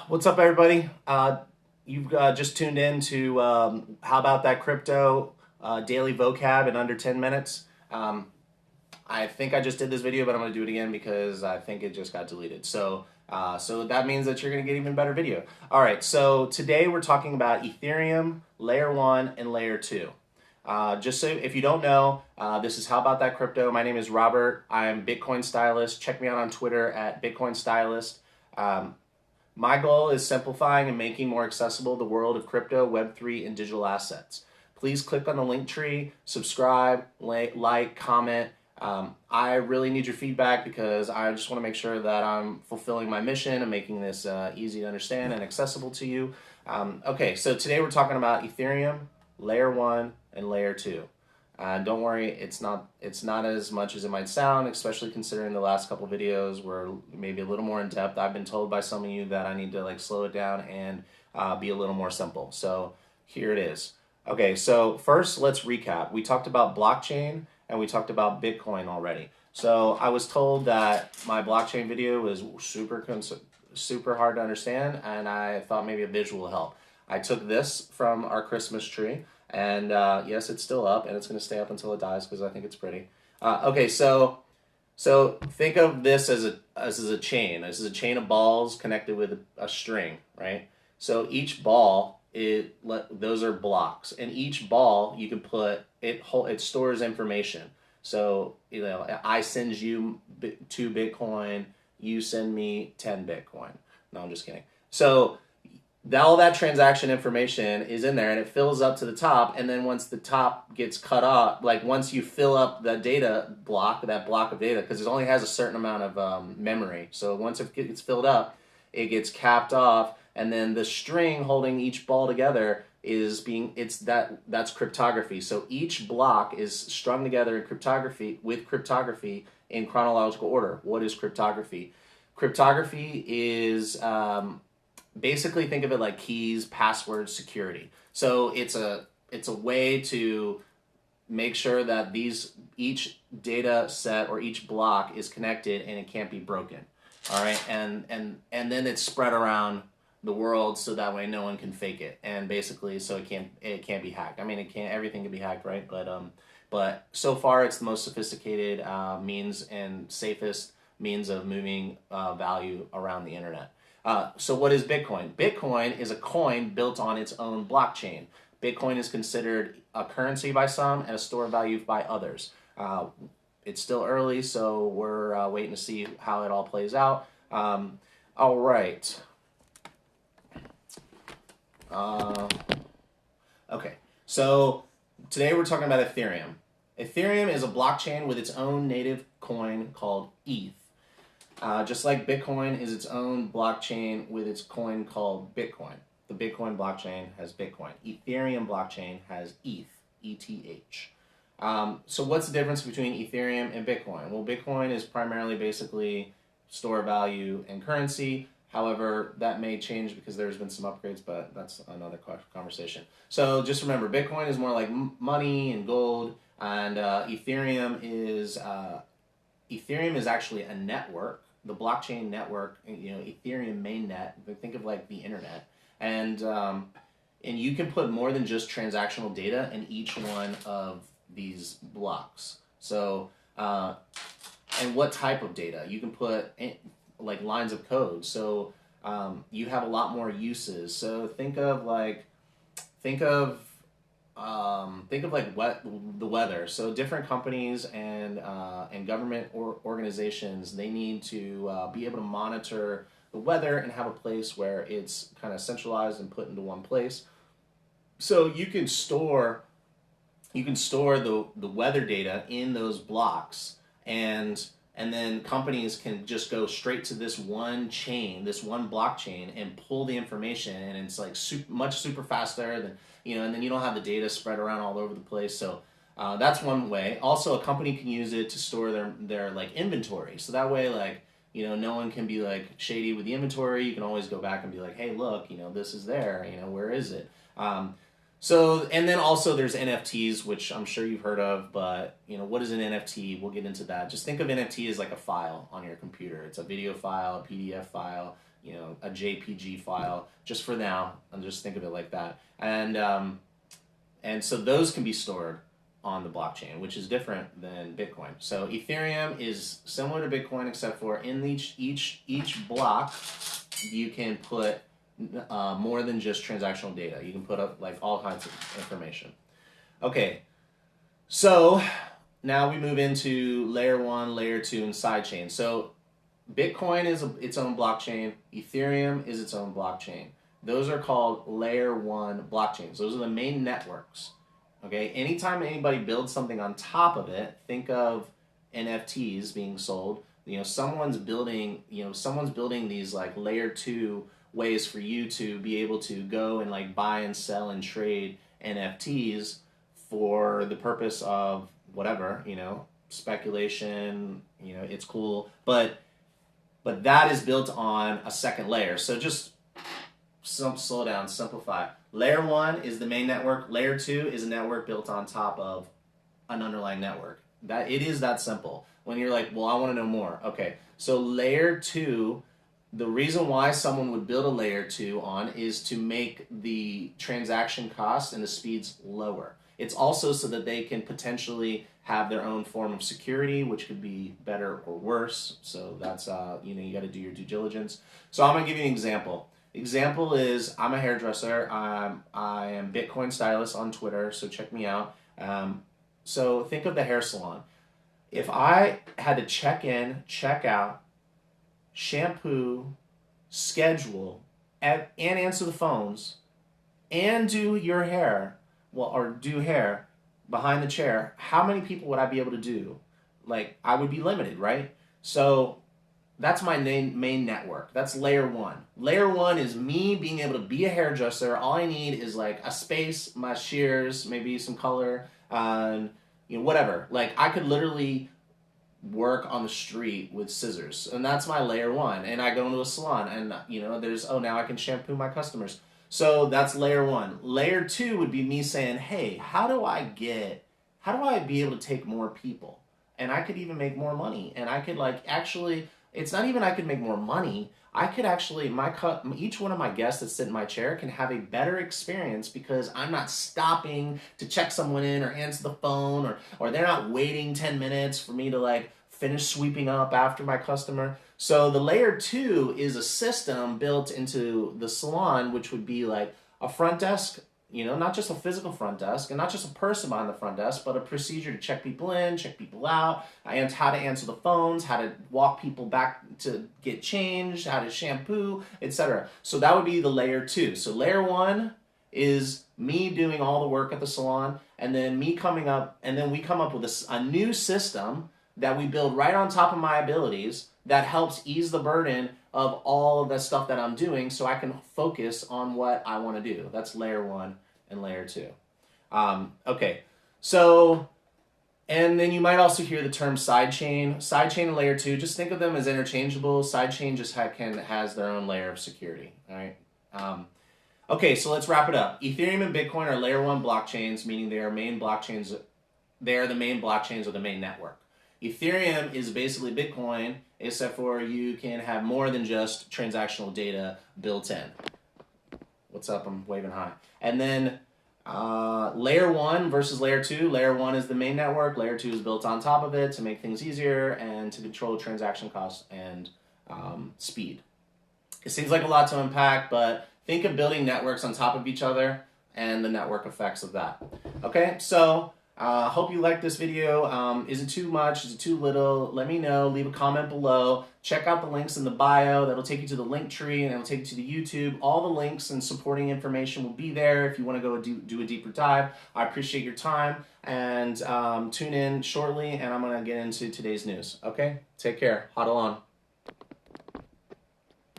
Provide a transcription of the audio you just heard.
What's up, everybody? You've just tuned in to How About That Crypto Daily Vocab in under 10 minutes. I think I just did this video, but I'm going to do it again because I think it just got deleted. So that means that you're going to get even better video. All right, so today we're talking about Ethereum, Layer 1, and Layer 2. Just so if you don't know, this is How About That Crypto. My name is Robert. I'm Bitcoin Stylist. Check me out on Twitter at Bitcoin Stylist. My goal is simplifying and making more accessible the world of crypto, Web3, and digital assets. Please click on the link tree, subscribe, like, comment. I really need your feedback because I just want to make sure that I'm fulfilling my mission and making this easy to understand and accessible to you. Okay, so today we're talking about Ethereum, Layer 1, and Layer 2. Don't worry, it's not as much as it might sound, especially considering the last couple videos were maybe a little more in depth. I've been told by some of you that I need to slow it down and be a little more simple. So here it is. Okay, so first let's recap. We talked about blockchain and we talked about Bitcoin already. So I was told that my blockchain video was super hard to understand, and I thought maybe a visual would help. I took this from our Christmas tree. And yes, it's still up, and it's going to stay up until it dies because I think it's pretty. Okay, so think of this as a chain. This is a chain of balls connected with a string, right? So each ball, those are blocks, and each ball you can put it stores information. So I send you 2 Bitcoin, you send me 10 Bitcoin. No, I'm just kidding. So all that transaction information is in there, and it fills up to the top, and then once the top gets cut off, once you fill up the data block, that block of data, because it only has a certain amount of memory, so once it gets filled up, it gets capped off, and then the string holding each ball together that's cryptography. So each block is strung together in cryptography in chronological order. What is cryptography? Cryptography is basically think of it like keys, passwords, security. So it's a way to make sure that each data set or each block is connected and it can't be broken. All right, and then it's spread around the world so that way no one can fake it, and basically so it can't be hacked. I mean, everything can be hacked, right? But so far it's the most sophisticated means and safest means of moving value around the internet. So what is Bitcoin? Bitcoin is a coin built on its own blockchain. Bitcoin is considered a currency by some and a store of value by others. It's still early, so we're waiting to see how it all plays out. All right. Okay, so today we're talking about Ethereum. Ethereum is a blockchain with its own native coin called ETH. Just like Bitcoin is its own blockchain with its coin called Bitcoin. The Bitcoin blockchain has Bitcoin. Ethereum blockchain has ETH, ETH. So what's the difference between Ethereum and Bitcoin? Well, Bitcoin is primarily basically store value and currency. However, that may change because there's been some upgrades, but that's another conversation. So just remember, Bitcoin is more like money and gold, and Ethereum is actually a network. The blockchain network, Ethereum mainnet. Think of like the internet, and you can put more than just transactional data in each one of these blocks. So, and what type of data you can put like lines of code. So you have a lot more uses. So think of the weather. So different companies and government organizations, they need to be able to monitor the weather and have a place where it's kind of centralized and put into one place. So you can store the weather data in those blocks, and then companies can just go straight to this one chain, this one blockchain, and pull the information, and it's like much super faster than and then you don't have the data spread around all over the place. So that's one way. Also, a company can use it to store their inventory. So that way, no one can be shady with the inventory. You can always go back and be like, hey, look, this is there. Where is it? So, and then also there's NFTs, which I'm sure you've heard of, but what is an NFT? We'll get into that. Just think of NFT as like a file on your computer. It's a video file, a PDF file. a JPG file just for now, and just think of it like that. And so those can be stored on the blockchain, which is different than Bitcoin. So Ethereum is similar to Bitcoin, except for in each block, you can put more than just transactional data. You can put up like all kinds of information. Okay, so now we move into layer 1, layer 2, and sidechain. So Bitcoin is its own blockchain. Ethereum is its own blockchain. Those are called layer 1 blockchains. Those are the main networks. Okay, anytime anybody builds something on top of it, think of NFTs being sold. Someone's building these like layer 2 ways for you to be able to go and like buy and sell and trade NFTs for the purpose of whatever, speculation, it's cool, but that is built on a second layer. So just slow down, simplify. Layer 1 is the main network. Layer 2 is a network built on top of an underlying network. That it is that simple. When you're like, well, I want to know more. Okay, so layer 2, the reason why someone would build a layer 2 on is to make the transaction costs and the speeds lower. It's also so that they can potentially have their own form of security, which could be better or worse. So that's, you got to do your due diligence. So I'm going to give you an example. Example is, I'm a hairdresser. I am Bitcoin Stylist on Twitter, so check me out. So think of the hair salon. If I had to check in, check out, shampoo, schedule, and answer the phones, and do your hair, or do hair behind the chair, how many people would I be able to do? Like, I would be limited, right? So that's my main network. That's layer 1. Layer 1 is me being able to be a hairdresser. All I need is like a space, my shears, maybe some color, whatever. Like, I could literally work on the street with scissors, and that's my layer 1. And I go into a salon, and now I can shampoo my customers. So that's layer 1. Layer 2 would be me saying, hey, how do I be able to take more people? And I could even make more money. And I could it's not even I could make more money. I could actually, each one of my guests that sit in my chair can have a better experience because I'm not stopping to check someone in or answer the phone, or they're not waiting 10 minutes for me to like finish sweeping up after my customer. So the layer 2 is a system built into the salon, which would be like a front desk, not just a physical front desk and not just a person behind the front desk, but a procedure to check people in, check people out, and how to answer the phones, how to walk people back to get changed, how to shampoo, etc. So that would be the layer 2. So layer 1 is me doing all the work at the salon, and then we come up with a new system that we build right on top of my abilities that helps ease the burden of all of the stuff that I'm doing so I can focus on what I want to do. That's layer 1 and layer 2. Okay, so, and then you might also hear the term sidechain. Sidechain and layer 2, just think of them as interchangeable. Sidechain just has their own layer of security, all right? Okay, so let's wrap it up. Ethereum and Bitcoin are layer 1 blockchains, meaning they are main blockchains. They are the main blockchains of the main network. Ethereum is basically Bitcoin, except for you can have more than just transactional data built in. What's up? I'm waving high. And then layer 1 versus layer 2. Layer 1 is the main network. Layer 2 is built on top of it to make things easier and to control transaction costs and speed. It seems like a lot to unpack, but think of building networks on top of each other and the network effects of that. Okay, so hope you liked this video. Is it too much? Is it too little? Let me know. Leave a comment below. Check out the links in the bio. That'll take you to the link tree, and it'll take you to the YouTube. All the links and supporting information will be there if you want to go do a deeper dive. I appreciate your time, and tune in shortly, and I'm going to get into today's news. Okay? Take care. Huddle on.